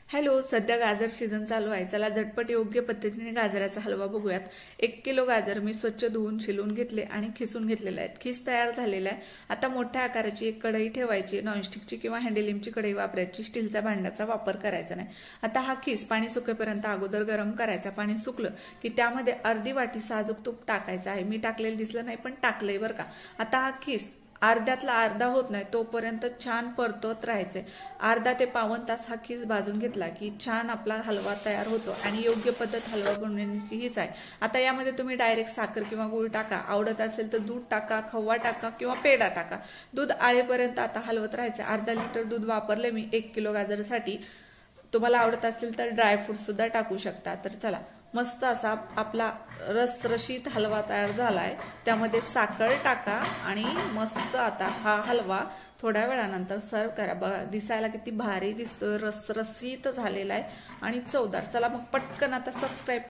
Hello, सध्या गाजर season चालू आहे. चला झटपट योग्य पद्धतीने गाजराचा हलवा बघूयात. 1 किलो गाजर मी स्वच्छ धुवून शिलून घेतले आणि खिसून घेतलेले आहेत. खिस तयार झालेला आहे. आता मोठ्या आकाराची एक कढई ठेवायची. नॉनस्टिकची किंवा हँडलिमची कढई वापरायची. स्टीलच्या भांड्याचा वापर करायचा नाही. आता हा खिस पाणी सुकेपर्यंत अगोदर गरम करायचा. पाणी सुकलं की त्यामध्ये अर्धी वाटी साजूक तूप टाकायचं आहे. मी टाकलेलं दिसलं नाही पण टाकलंय बरं का. आता हा खिस अर्ध्यातला अर्धा होत नाही तोपर्यंत छान परतवत राहायचे. अर्धा ते पाऊण तास हा खीस भाजून घेतला की छान आपला हलवा तयार होतो आणि योग्य पद्धत हलवा बनवण्याची हीच आहे. आता यामध्ये तुम्ही डायरेक्ट साखर किंवा गूळ टाका. आवडत असेल तर दूध टाका, खवा टाका किंवा पेढा टाका. दूध आळेपर्यंत आता हलवत राहायचं. अर्धा लिटर दूध वापरले मी 1 किलो गाजरासाठी. तुम्हाला आवडत असेल तर ड्रायफ्रूट सुद्धा टाकू शकता. तर चला, मस्त असा आपला रसरशीत हलवा तयार झालाय. त्यामध्ये साखर टाका आणि मस्त आता हा हलवा थोड्या वेळानंतर सर्व करा. बघा दिसायला किती भारी दिसतोय, रसरशीत झालेला आहे आणि चवदार. चला मग पटकन आता सबस्क्राईब